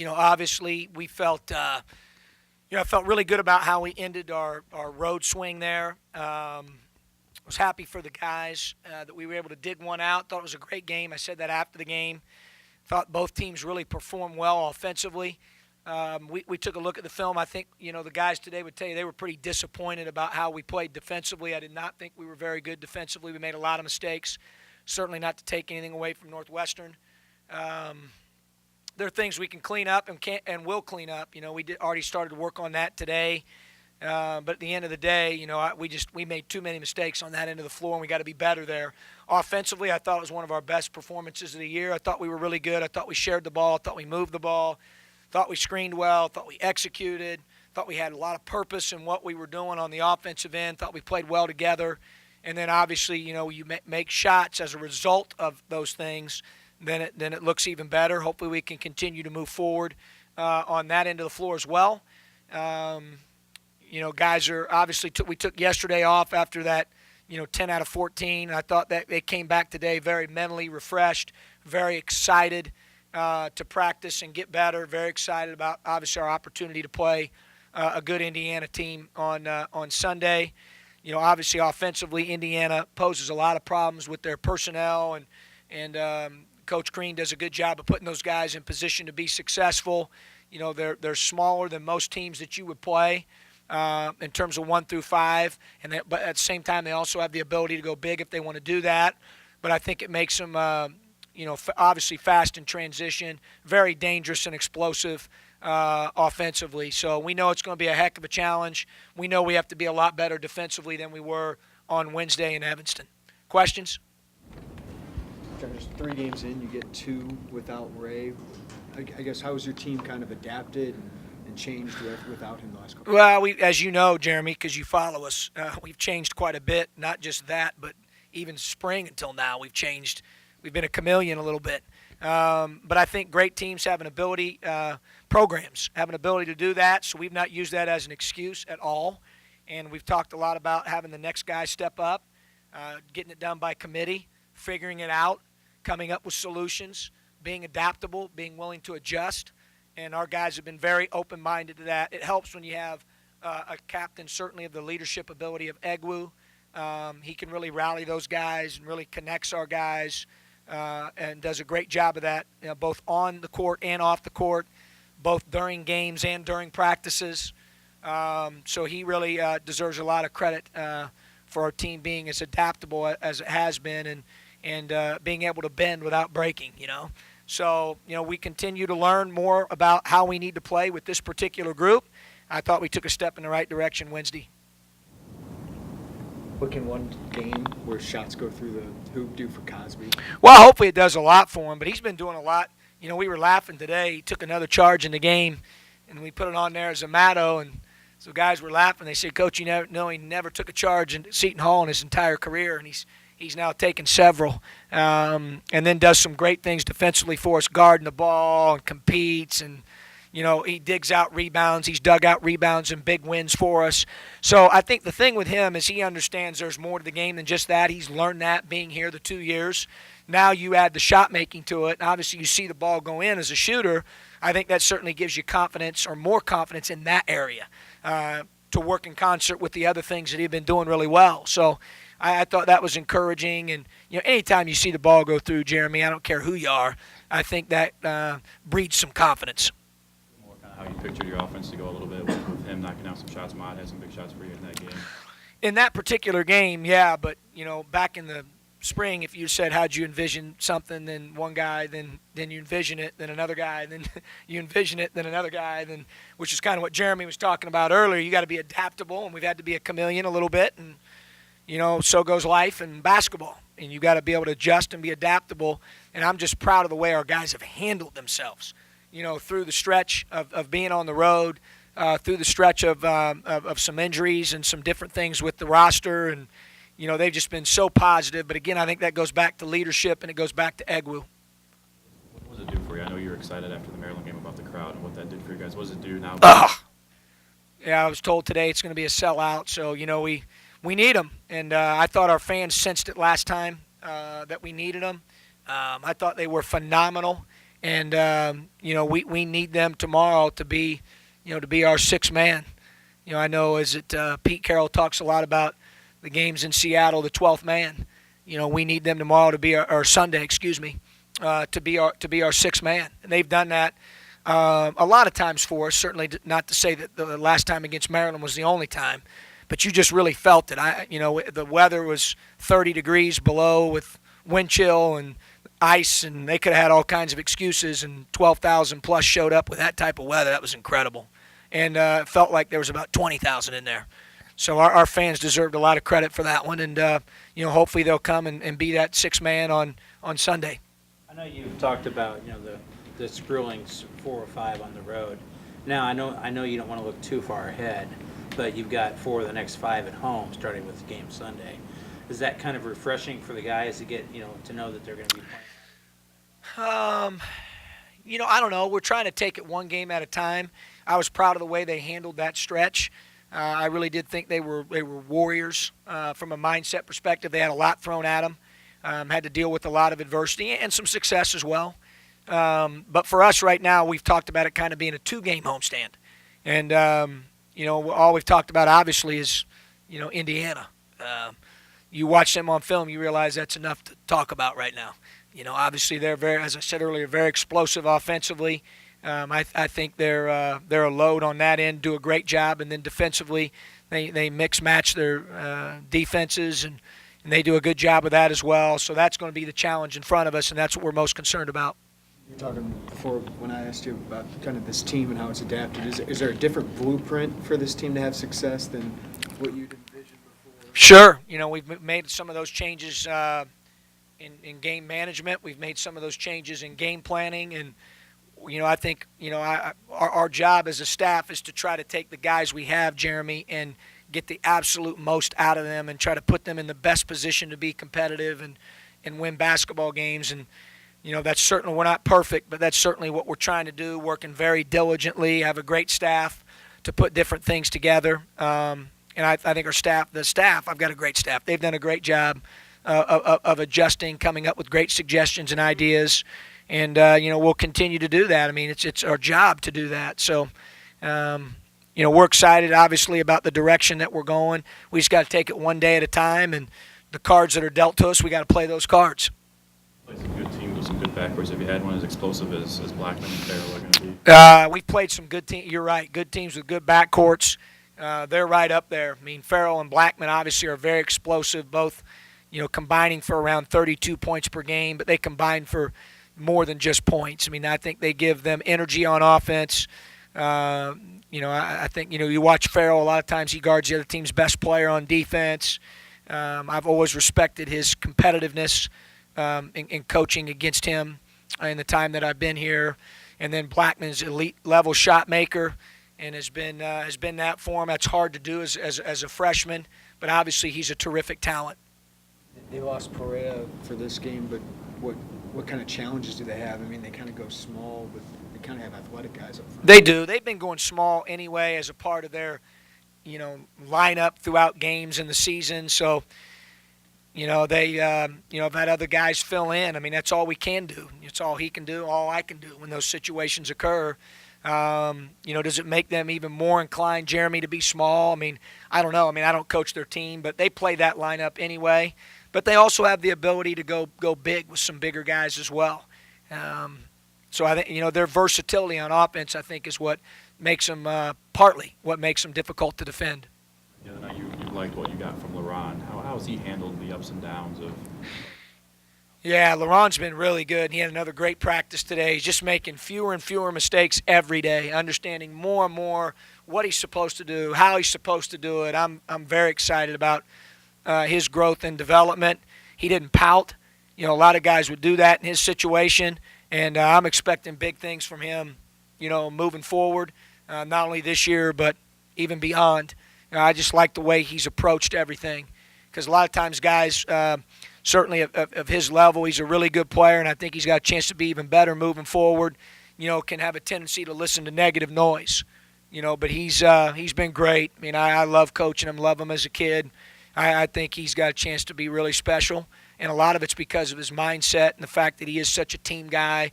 Obviously we felt, I felt really good about how we ended our road swing there. Was happy for the guys that we were able to dig one out. Thought it was a great game. I said that after the game. Thought both teams really performed well offensively. We took a look at the film. I think, the guys today would tell you they were pretty disappointed about how we played defensively. I did not think we were very good defensively. We made a lot of mistakes, certainly not to take anything away from Northwestern. There are things we can clean up and will clean up. We already started to work on that today. But at the end of the day, we made too many mistakes on that end of the floor, and we got to be better there. Offensively, I thought it was one of our best performances of the year. I thought we were really good. I thought we shared the ball. I thought we moved the ball. Thought we screened well. Thought we executed. Thought we had a lot of purpose in what we were doing on the offensive end. Thought we played well together. And then obviously, you make shots as a result of those things, then it looks even better. Hopefully we can continue to move forward on that end of the floor as well. Guys are obviously we took yesterday off after that, 10 out of 14. I thought that they came back today very mentally refreshed, very excited to practice and get better, very excited about obviously our opportunity to play a good Indiana team on Sunday. Obviously offensively, Indiana poses a lot of problems with their personnel, and Coach Green does a good job of putting those guys in position to be successful. They're smaller than most teams that you would play in terms of 1 through 5, but at the same time they also have the ability to go big if they want to do that. But I think it makes them, obviously fast in transition, very dangerous and explosive offensively. So we know it's going to be a heck of a challenge. We know we have to be a lot better defensively than we were on Wednesday in Evanston. Questions? There's 3 games in, you get 2 without Ray. I guess how has your team kind of adapted and changed without him the last couple? Well, as you know, Jeremy, because you follow us, we've changed quite a bit. Not just that, but even spring until now, we've changed. We've been a chameleon a little bit. But I think great teams have an ability, programs have an ability to do that, so we've not used that as an excuse at all. And we've talked a lot about having the next guy step up, getting it done by committee, figuring it out, coming up with solutions, being adaptable, being willing to adjust. And our guys have been very open-minded to that. It helps when you have a captain, certainly of the leadership ability of Egwu. He can really rally those guys and really connects our guys and does a great job of that, both on the court and off the court, both during games and during practices. So he really deserves a lot of credit for our team being as adaptable as it has been and being able to bend without breaking, So, we continue to learn more about how we need to play with this particular group. I thought we took a step in the right direction Wednesday. What can one game where shots go through the hoop do for Cosby? Well, hopefully it does a lot for him, but he's been doing a lot. We were laughing today. He took another charge in the game, and we put it on there as a Matto, and so guys were laughing. They said, Coach, he never took a charge in Seton Hall in his entire career, and he's now taken several, and then does some great things defensively for us, guarding the ball and competes, and he digs out rebounds. He's dug out rebounds and big wins for us. So I think the thing with him is he understands there's more to the game than just that. He's learned that being here the 2 years. Now you add the shot making to it, and obviously you see the ball go in as a shooter. I think that certainly gives you confidence or more confidence in that area to work in concert with the other things that he'd been doing really well. So I thought that was encouraging. And, anytime you see the ball go through, Jeremy, I don't care who you are, I think that breeds some confidence. More kind of how you pictured your offense to go a little bit with him knocking out some shots. Mott had some big shots for you in that game. In that particular game, yeah, but, back in the spring, if you said how'd you envision something, then one guy, then you envision it, then another guy, then you envision it, then another guy, then which is kind of what Jeremy was talking about earlier. You got to be adaptable, and we've had to be a chameleon a little bit, and so goes life and basketball, and you got to be able to adjust and be adaptable. And I'm just proud of the way our guys have handled themselves, through the stretch of being on the road, through the stretch of some injuries and some different things with the roster, and they've just been so positive. But again, I think that goes back to leadership, and it goes back to Egwu. What does it do for you? I know you were excited after the Maryland game about the crowd and what that did for you guys. What does it do now? Yeah, I was told today it's going to be a sellout, so we need them. And I thought our fans sensed it last time that we needed them. I thought they were phenomenal And we need them tomorrow to be our sixth man. I know Pete Carroll talks a lot about the games in Seattle, the 12th man. We need them tomorrow to be our Sunday, to be our sixth man, and they've done that a lot of times for us. Certainly, not to say that the last time against Maryland was the only time, but you just really felt it. The weather was 30 degrees below with wind chill and ice, and they could have had all kinds of excuses, and 12,000 plus showed up with that type of weather. That was incredible, and it felt like there was about 20,000 in there. So our fans deserved a lot of credit for that one, and hopefully they'll come and be that sixth man on Sunday. I know you've talked about the Screwlings 4 or 5 on the road. Now I know you don't want to look too far ahead, but you've got 4 of the next 5 at home, starting with the game Sunday. Is that kind of refreshing for the guys to get to know that they're going to be playing? I don't know. We're trying to take it one game at a time. I was proud of the way they handled that stretch. I really did think they were warriors from a mindset perspective. They had a lot thrown at them, had to deal with a lot of adversity and some success as well. But for us right now, we've talked about it kind of being a 2-game homestand. And, all we've talked about obviously is, Indiana. You watch them on film, you realize that's enough to talk about right now. Obviously they're as I said earlier, very explosive offensively. I think they're a load on that end, do a great job, and then defensively they mix match their defenses and they do a good job of that as well. So that's going to be the challenge in front of us, and that's what we're most concerned about. You're talking before when I asked you about kind of this team and how it's adapted. Is there a different blueprint for this team to have success than what you'd envisioned before? Sure. We've made some of those changes in game management. We've made some of those changes in game planning, and I think our job as a staff is to try to take the guys we have, Jeremy, and get the absolute most out of them and try to put them in the best position to be competitive and win basketball games. And that's certainly, we're not perfect, but that's certainly what we're trying to do, working very diligently, have a great staff to put different things together. And I think I've got a great staff. They've done a great job of adjusting, coming up with great suggestions and ideas. And, we'll continue to do that. I mean, it's our job to do that. So, we're excited, obviously, about the direction that we're going. We just got to take it one day at a time, and the cards that are dealt to us, we got to play those cards. Play some good teams with some good backwards. Have you had one as explosive as Blackmen and Farrell are going to be? We've played some good teams. You're right, good teams with good backcourts. They're right up there. I mean, Farrell and Blackmen obviously are very explosive, both, combining for around 32 points per game, but they combine for more than just points. I mean, I think they give them energy on offense. I think, you watch Farrell, a lot of times he guards the other team's best player on defense. I've always respected his competitiveness in coaching against him in the time that I've been here. And then Blackman's elite level shot maker and has been that for him. That's hard to do as a freshman, but obviously he's a terrific talent. They lost Perea for this game, but what kind of challenges do they have? I mean, they kind of go small, but they kind of have athletic guys up front. They do. They've been going small anyway as a part of their, lineup throughout games in the season. So, they, have had other guys fill in. I mean, that's all we can do. It's all he can do, all I can do when those situations occur. Does it make them even more inclined, Jeremy, to be small? I mean, I don't know. I mean, I don't coach their team, but they play that lineup anyway. But they also have the ability to go big with some bigger guys as well. So I think, their versatility on offense, I think, is what makes them partly what makes them difficult to defend. Yeah, you liked what you got from LaRon. How has he handled the ups and downs of? Yeah, LaRon's been really good. He had another great practice today. He's just making fewer and fewer mistakes every day, understanding more and more what he's supposed to do, how he's supposed to do it. I'm very excited about his growth and development. He didn't pout. A lot of guys would do that in his situation, and I'm expecting big things from him, moving forward, not only this year but even beyond. I just like the way he's approached everything, because a lot of times guys, certainly of his level, he's a really good player, and I think he's got a chance to be even better moving forward, can have a tendency to listen to negative noise, but he's been great. I mean, I love coaching him, love him as a kid. I think he's got a chance to be really special, and a lot of it's because of his mindset and the fact that he is such a team guy.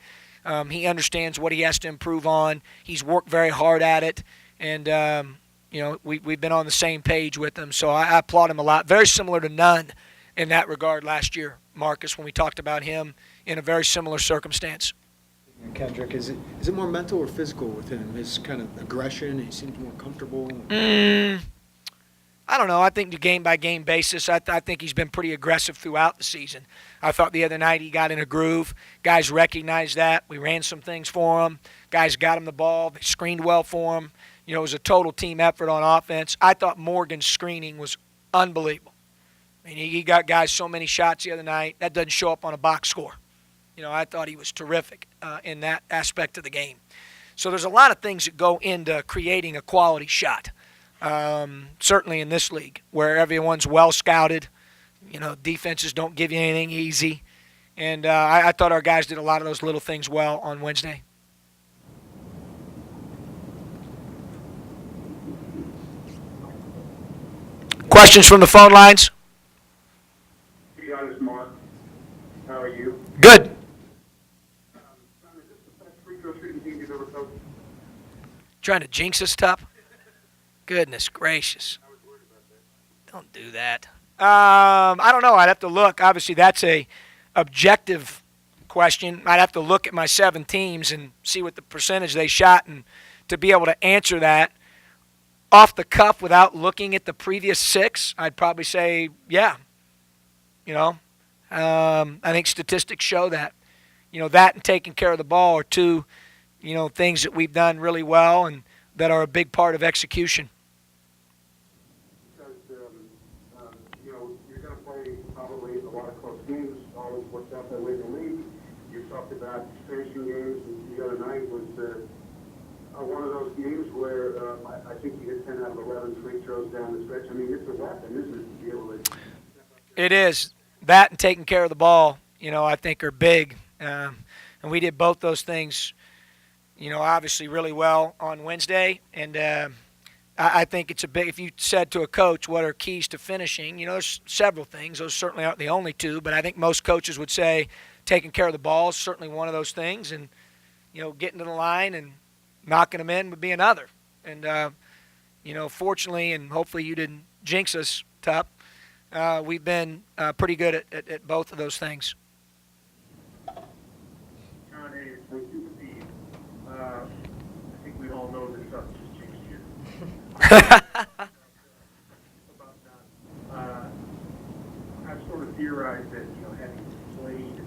He understands what he has to improve on. He's worked very hard at it, and we've been on the same page with him. So I applaud him a lot. Very similar to Nunn in that regard last year, Marcus, when we talked about him in a very similar circumstance. Kendrick, is it more mental or physical with him? His kind of aggression, he seems more comfortable. I don't know. I think the game-by-game basis, I think he's been pretty aggressive throughout the season. I thought the other night he got in a groove. Guys recognized that. We ran some things for him. Guys got him the ball. They screened well for him. It was a total team effort on offense. I thought Morgan's screening was unbelievable. I mean, he got guys so many shots the other night. That doesn't show up on a box score. I thought he was terrific in that aspect of the game. So there's a lot of things that go into creating a quality shot. Certainly in this league, where everyone's well scouted, defenses don't give you anything easy, and I thought our guys did a lot of those little things well on Wednesday. Questions from the phone lines? To be honest, Mark, how are you? Good. Is this the best free throw shooting team you've ever coached? Trying to jinx us, Tup? Goodness gracious. I was worried about that. Don't do that. I don't know. I'd have to look. Obviously, that's a objective question. I'd have to look at my 7 teams and see what the percentage they shot, and to be able to answer that off the cuff without looking at the previous 6, I'd probably say, yeah. I think statistics show that. That and taking care of the ball are 2, things that we've done really well and that are a big part of execution. Because, you're going to play probably a lot of close games, always works out that way in the league. You talked about finishing games, and the other night was one of those games where I think you hit 10 out of 11 free throws down the stretch. I mean, it's a weapon, isn't it, to be able to... It is. That and taking care of the ball, I think are big. And we did both those things, obviously really well on Wednesday. And I think it's a big, if you said to a coach what are keys to finishing, there's several things. Those certainly aren't the only 2, but I think most coaches would say taking care of the ball is certainly one of those things. And, getting to the line and knocking them in would be another. And, fortunately, and hopefully you didn't jinx us, Tup, we've been pretty good at both of those things. John Hayes, thank you, Steve. I think we all know that stuff just changed here. About that. I've sort of theorized that, having played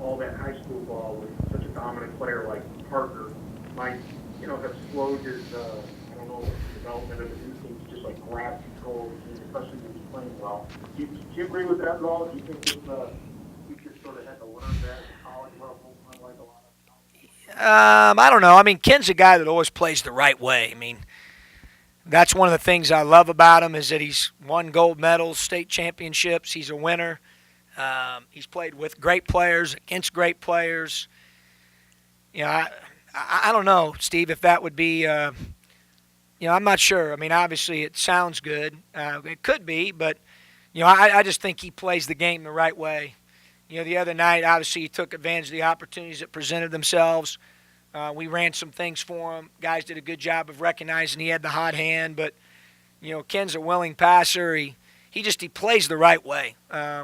all that high school ball with such a dominant player like Parker might, have slowed his, development of his instincts, just like grab control, especially when he's playing well. Do you agree with that at all? Do you think that he just sort of had to learn that at college level, unlike a lot of... I don't know. I mean, Ken's a guy that always plays the right way. I mean, that's one of the things I love about him is that he's won gold medals, state championships. He's a winner. He's played with great players, against great players. I don't know, Steve, if that would be, I'm not sure. I mean, obviously it sounds good. It could be, but, I just think he plays the game the right way. The other night, obviously, he took advantage of the opportunities that presented themselves. We ran some things for him. Guys did a good job of recognizing he had the hot hand, but, Ken's a willing passer. He plays the right way,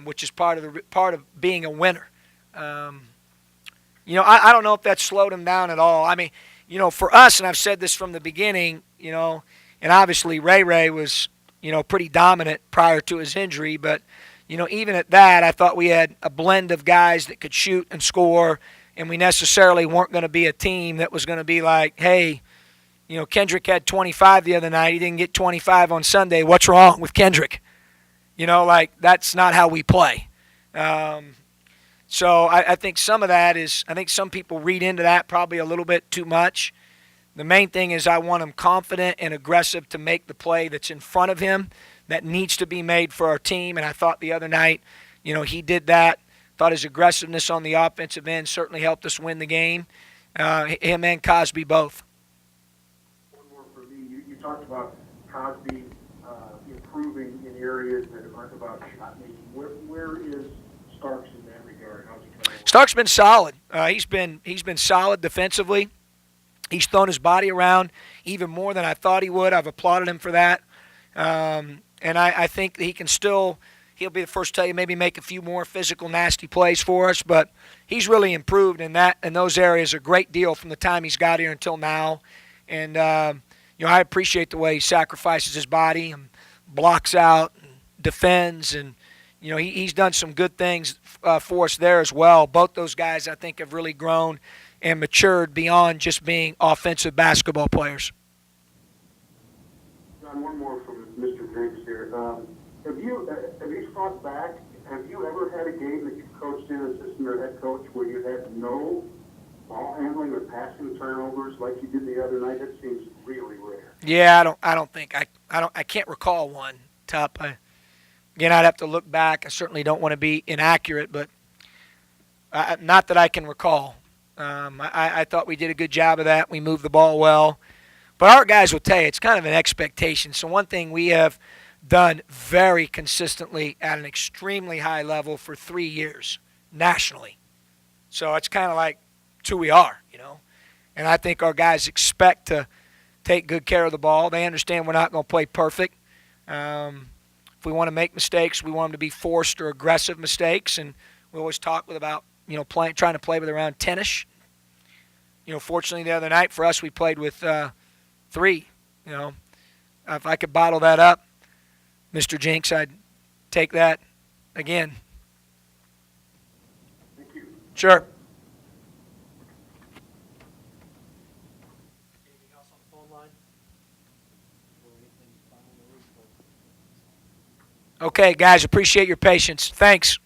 which is part of being a winner. I don't know if that slowed him down at all. I mean, for us, and I've said this from the beginning, and obviously Ray was, pretty dominant prior to his injury, but, even at that, I thought we had a blend of guys that could shoot and score, and we necessarily weren't going to be a team that was going to be like, hey, Kendrick had 25 the other night. He didn't get 25 on Sunday. What's wrong with Kendrick? That's not how we play. So I think some of that is, I think some people read into that probably a little bit too much. The main thing is I want him confident and aggressive to make the play that's in front of him that needs to be made for our team. And I thought the other night, he did that. Thought his aggressiveness on the offensive end certainly helped us win the game. Him and Cosby both. One more for me. You talked about Cosby improving in areas that aren't about shot making. Where is Starks in that regard? guard? How's he coming along? Stark's been solid. He's been solid defensively. He's thrown his body around even more than I thought he would. I've applauded him for that. And I think that he can still – he'll be the first to tell you maybe make a few more physical, nasty plays for us. But he's really improved in those areas a great deal from the time he's got here until now. And, I appreciate the way he sacrifices his body and blocks out and defends. And, he's done some good things for us there as well. Both those guys, I think, have really grown and matured beyond just being offensive basketball players. John, one more from Mr. Driggs here. Have you thought back? Have you ever had a game that you coached in, assistant or head coach, where you had no ball handling or passing turnovers like you did the other night? That seems really rare. Yeah, I can't recall one, Tup. Again, I'd have to look back. I certainly don't want to be inaccurate, but not that I can recall. I thought we did a good job of that. We moved the ball well. But our guys will tell you, it's kind of an expectation. So one thing we have done very consistently at an extremely high level for 3 years nationally. So it's kind of like it's who we are, And I think our guys expect to take good care of the ball. They understand we're not going to play perfect. If we want to make mistakes, we want them to be forced or aggressive mistakes. And we always talk about, trying to play with around 10-ish. Fortunately the other night for us, we played with 3. If I could bottle that up, Mr. Jinks, I'd take that again. Thank you. Sure. Anything else on the phone line? Or anything final news? Okay, guys, appreciate your patience. Thanks.